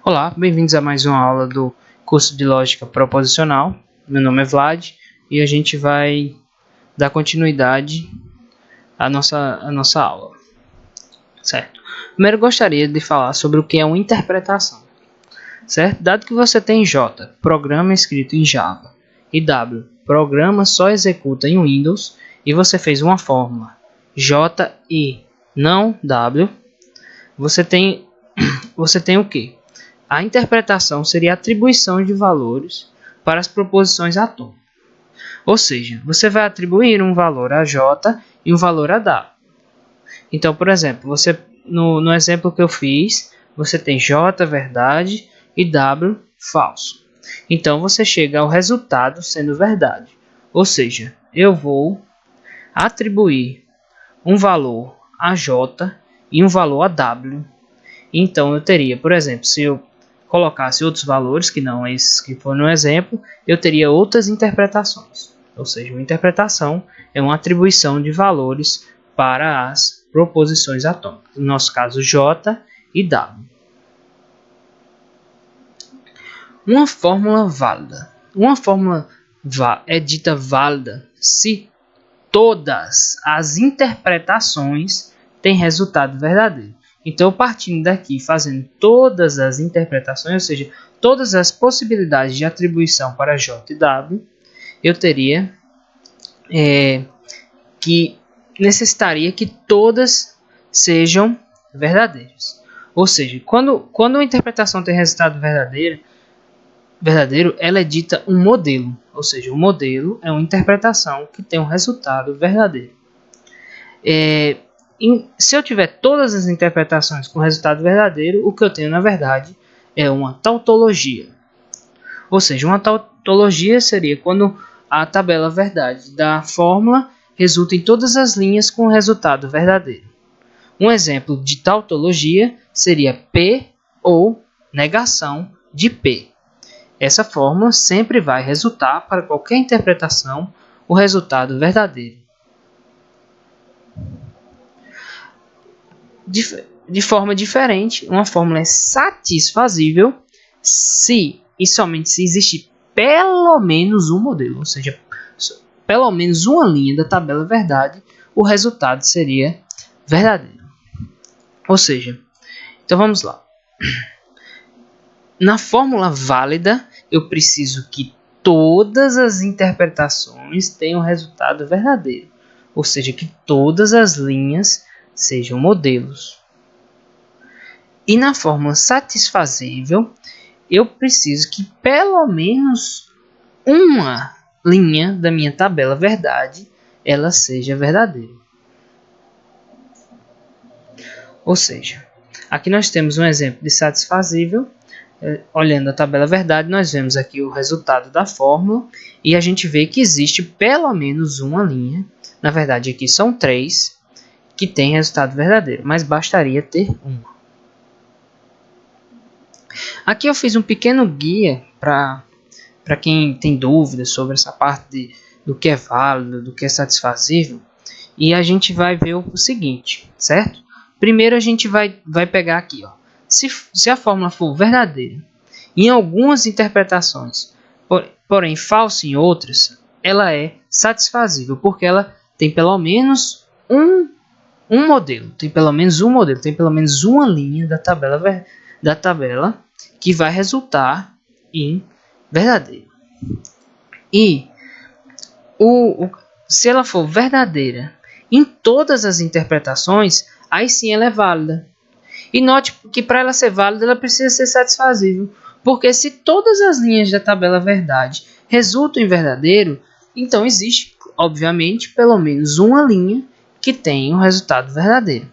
Olá, bem-vindos a mais uma aula do curso de Lógica Proposicional. Meu nome é Vlad e a gente vai dar continuidade à nossa aula, certo? Primeiro gostaria de falar sobre o que é uma interpretação, certo? Dado que você tem J, programa escrito em Java, e W, programa só executa em Windows, e você fez uma fórmula J e não W, você tem o quê? A interpretação seria a atribuição de valores para as proposições atômicas. Ou seja, você vai atribuir um valor a J e um valor a W. Então, por exemplo, no exemplo que eu fiz, você tem J verdade e W falso. Então, você chega ao resultado sendo verdade. Ou seja, eu vou atribuir um valor a J e um valor a W. Então, eu teria, por exemplo, se eu colocasse outros valores, que não esses que foram no exemplo, eu teria outras interpretações. Ou seja, uma interpretação é uma atribuição de valores para as proposições atômicas. No nosso caso, J e W. Uma fórmula válida. Uma fórmula é dita válida se todas as interpretações têm resultado verdadeiro. Então, partindo daqui, fazendo todas as interpretações, ou seja, todas as possibilidades de atribuição para J e W, eu teria que necessitaria que todas sejam verdadeiras. Ou seja, quando uma interpretação tem resultado verdadeiro, ela é dita um modelo. Ou seja, um modelo é uma interpretação que tem um resultado verdadeiro. Se eu tiver todas as interpretações com resultado verdadeiro, o que eu tenho, na verdade, é uma tautologia. Ou seja, uma tautologia seria quando a tabela verdade da fórmula resulta em todas as linhas com resultado verdadeiro. Um exemplo de tautologia seria P ou negação de P. Essa fórmula sempre vai resultar, para qualquer interpretação, o resultado verdadeiro. De forma diferente, uma fórmula é satisfazível se e somente se existe pelo menos um modelo, ou seja, pelo menos uma linha da tabela verdade, o resultado seria verdadeiro. Ou seja, então vamos lá. Na fórmula válida, eu preciso que todas as interpretações tenham resultado verdadeiro, ou seja, que todas as linhas sejam modelos. E na fórmula satisfazível, eu preciso que pelo menos uma linha da minha tabela verdade ela seja verdadeira. Ou seja, aqui nós temos um exemplo de satisfazível. Olhando a tabela verdade, nós vemos aqui o resultado da fórmula e a gente vê que existe pelo menos uma linha. Na verdade, aqui são 3 que tem resultado verdadeiro, mas bastaria ter uma. Aqui eu fiz um pequeno guia para quem tem dúvidas sobre essa parte do que é válido, do que é satisfazível. E a gente vai ver o seguinte, certo? Primeiro a gente vai pegar aqui, ó. Se a fórmula for verdadeira em algumas interpretações, porém falsa em outras, ela é satisfazível, porque ela tem pelo menos um modelo, tem pelo menos uma linha da tabela que vai resultar em verdadeiro. E se ela for verdadeira em todas as interpretações, aí sim ela é válida. E note que para ela ser válida, ela precisa ser satisfazível. Porque se todas as linhas da tabela verdade resultam em verdadeiro, então existe, obviamente, pelo menos uma linha que tem um resultado verdadeiro.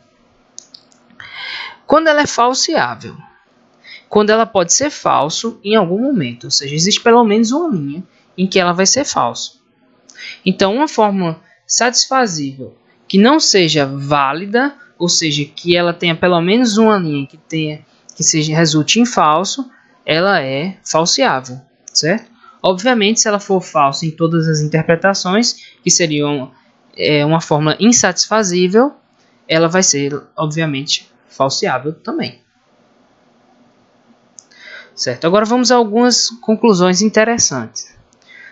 Quando ela é falseável, quando ela pode ser falso em algum momento, ou seja, existe pelo menos uma linha em que ela vai ser falso. Então, uma fórmula satisfazível que não seja válida, ou seja, que ela tenha pelo menos uma linha que resulte em falso, ela é falseável, certo? Obviamente, se ela for falsa em todas as interpretações, que seria uma fórmula insatisfazível, ela vai ser, obviamente, falseável também. Certo? Agora vamos a algumas conclusões interessantes.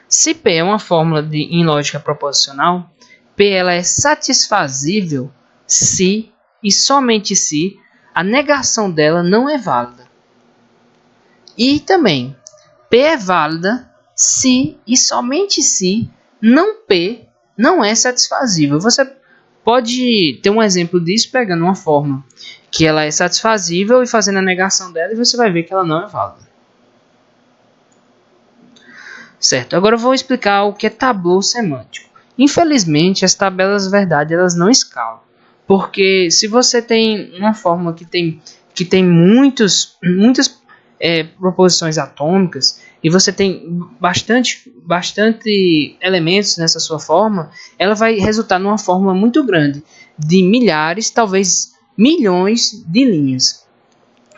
Se P é uma fórmula em lógica proposicional, P ela é satisfazível se e somente se a negação dela não é válida. E também, P é válida se e somente se não P não é satisfazível. Você pode ter um exemplo disso pegando uma fórmula que ela é satisfazível e fazendo a negação dela, e você vai ver que ela não é válida. Certo, agora eu vou explicar o que é tablô semântico. Infelizmente, as tabelas verdade elas não escalam. Porque se você tem uma fórmula que tem muitas proposições atômicas e você tem bastante elementos nessa sua fórmula, ela vai resultar numa fórmula muito grande, de milhares, talvez milhões de linhas.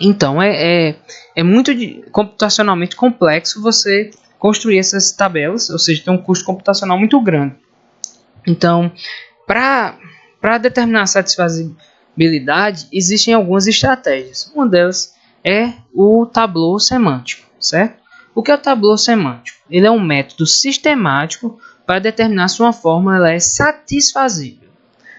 Então, é muito computacionalmente complexo você construir essas tabelas, ou seja, tem um custo computacional muito grande. Então, para determinar a satisfazibilidade, existem algumas estratégias. Uma delas é o tablô semântico, certo? O que é o tablô semântico? Ele é um método sistemático para determinar se uma fórmula ela é satisfazível,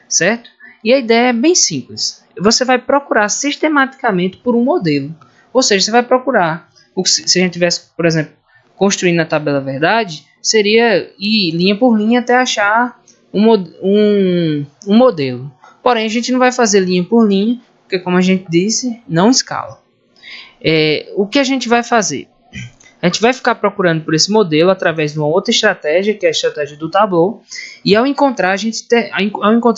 certo? E a ideia é bem simples. Você vai procurar sistematicamente por um modelo. Ou seja, você vai procurar, se a gente tivesse, por exemplo, construindo a tabela verdade, seria ir linha por linha até achar um modelo. Porém, a gente não vai fazer linha por linha, porque como a gente disse, não escala. O que a gente vai fazer? A gente vai ficar procurando por esse modelo através de uma outra estratégia, que é a estratégia do tablô, e ao encontrar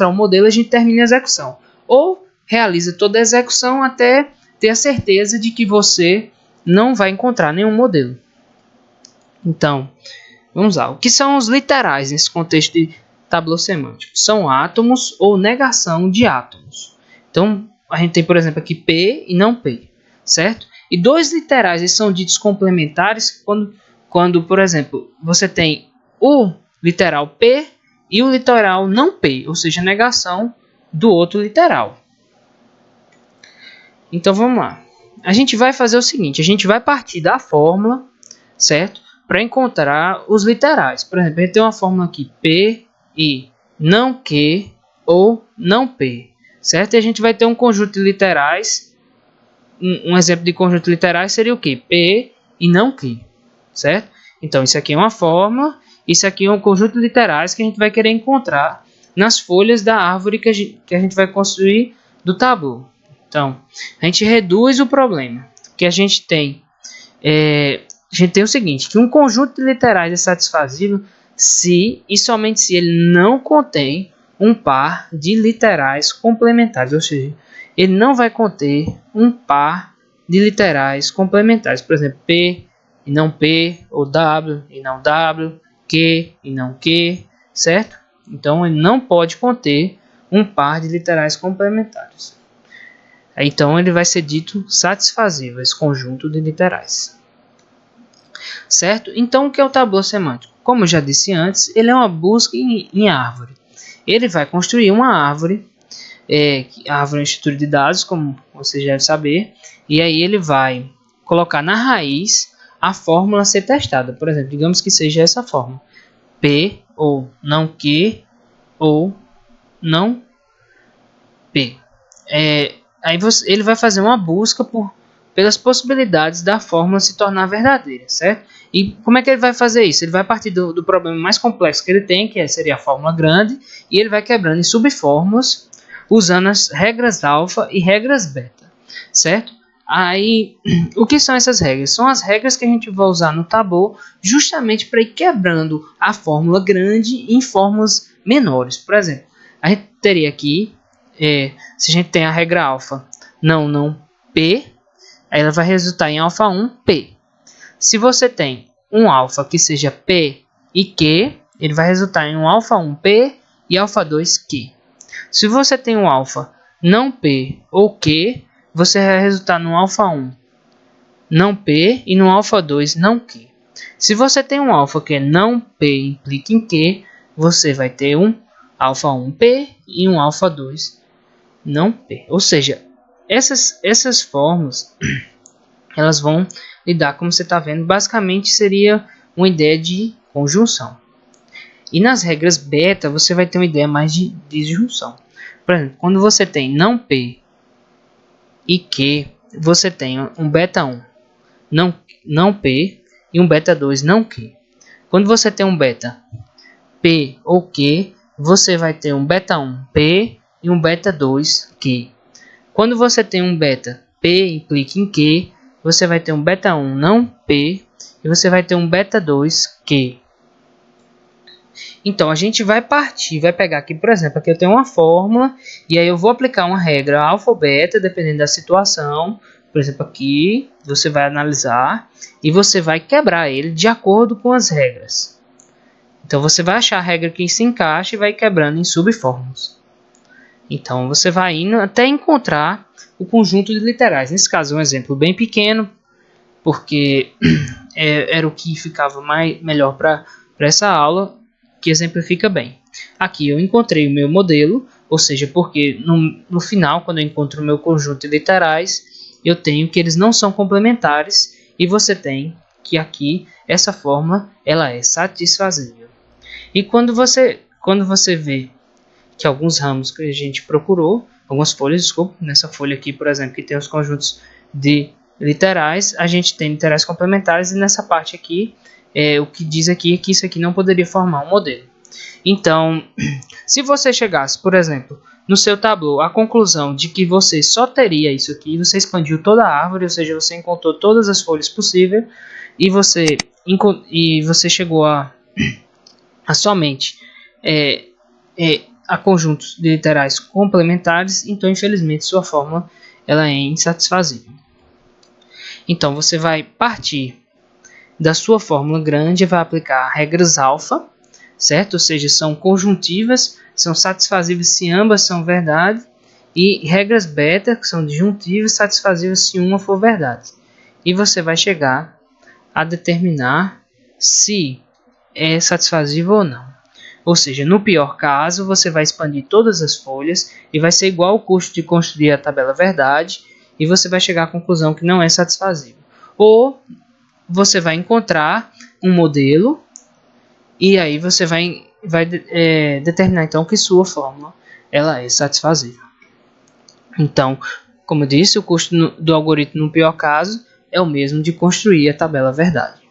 um modelo, a gente termina a execução. Ou realiza toda a execução até ter a certeza de que você não vai encontrar nenhum modelo. Então, vamos lá. O que são os literais nesse contexto de tablô semântico? São átomos ou negação de átomos. Então, a gente tem, por exemplo, aqui P e não P, certo? E dois literais eles são ditos complementares quando, por exemplo, você tem o literal P e o literal não P, ou seja, a negação do outro literal. Então, vamos lá. A gente vai fazer o seguinte, a gente vai partir da fórmula, certo? Para encontrar os literais. Por exemplo, a gente tem uma fórmula aqui, P e não Q ou não P, certo? E a gente vai ter um conjunto de literais. Um exemplo de conjunto de literais seria o quê? P e não Q, certo? Então, isso aqui é uma fórmula, isso aqui é um conjunto de literais que a gente vai querer encontrar nas folhas da árvore que a gente vai construir do tablô. Então, a gente reduz o problema que a gente tem. A gente tem o seguinte, que um conjunto de literais é satisfazível se e somente se ele não contém um par de literais complementares, ou seja, ele não vai conter um par de literais complementares, por exemplo, P e não P, ou W e não W, Q e não Q, certo? Então, ele não pode conter um par de literais complementares. Então, ele vai ser dito satisfazível, esse conjunto de literais. Certo? Então, o que é o tablô semântico? Como eu já disse antes, ele é uma busca em árvore. Ele vai construir uma árvore, a árvore é uma estrutura de dados, como vocês devem saber, e aí ele vai colocar na raiz a fórmula a ser testada. Por exemplo, digamos que seja essa fórmula. P ou não Q ou não P. Aí ele vai fazer uma busca pelas possibilidades da fórmula se tornar verdadeira, certo? E como é que ele vai fazer isso? Ele vai partir do problema mais complexo que ele tem, que seria a fórmula grande, e ele vai quebrando em subfórmulas, usando as regras alfa e regras beta, certo? Aí, o que são essas regras? São as regras que a gente vai usar no tablô justamente para ir quebrando a fórmula grande em fórmulas menores. Por exemplo, a gente teria aqui, se a gente tem a regra alfa não P, aí ela vai resultar em alfa 1 P. Se você tem um alfa que seja P e Q, ele vai resultar em um alfa 1 P e alfa 2 Q. Se você tem um alfa não P ou Q, você vai resultar no alfa 1 não P e no alfa 2 não Q. Se você tem um alfa que é não P e implica em Q, você vai ter um alfa 1 P e um alfa 2 não P. Ou seja, essas fórmulas, elas vão lidar, como você está vendo, basicamente seria uma ideia de conjunção. E nas regras beta, você vai ter uma ideia mais de disjunção. Por exemplo, quando você tem não P e Q, você tem um beta 1 não P e um beta 2 não Q. Quando você tem um beta P ou Q, você vai ter um beta 1 P e um beta 2 Q. Quando você tem um beta P implica em Q, você vai ter um beta 1 não P e você vai ter um beta 2 Q. Então, a gente vai pegar aqui, por exemplo, aqui eu tenho uma fórmula, e aí eu vou aplicar uma regra alfa ou beta, dependendo da situação. Por exemplo, aqui você vai analisar e você vai quebrar ele de acordo com as regras. Então, você vai achar a regra que se encaixa e vai quebrando em subfórmulas. Então, você vai indo até encontrar o conjunto de literais. Nesse caso, um exemplo bem pequeno, porque era o que ficava melhor para essa aula, que exemplifica bem. Aqui eu encontrei o meu modelo, ou seja, porque no final, quando eu encontro o meu conjunto de literais, eu tenho que eles não são complementares, e você tem que aqui essa fórmula ela é satisfazível. E quando você vê que alguns ramos que a gente procurou, algumas folhas, desculpa, nessa folha aqui, por exemplo, que tem os conjuntos de literais, a gente tem literais complementares, e nessa parte aqui, o que diz aqui é que isso aqui não poderia formar um modelo. Então, se você chegasse, por exemplo, no seu tableau, à conclusão de que você só teria isso aqui, você expandiu toda a árvore, ou seja, você encontrou todas as folhas possíveis, e você chegou a somente a conjuntos de literais complementares, então, infelizmente, sua fórmula ela é insatisfazível. Então, você vai partir da sua fórmula grande e vai aplicar regras alfa, certo? Ou seja, são conjuntivas, são satisfazíveis se ambas são verdade, e regras beta, que são disjuntivas, satisfazíveis se uma for verdade. E você vai chegar a determinar se é satisfazível ou não. Ou seja, no pior caso, você vai expandir todas as folhas e vai ser igual ao custo de construir a tabela verdade, e você vai chegar à conclusão que não é satisfazível. Ou você vai encontrar um modelo e aí você vai determinar então que sua fórmula ela é satisfazível. Então, como eu disse, o custo do algoritmo no pior caso é o mesmo de construir a tabela verdade.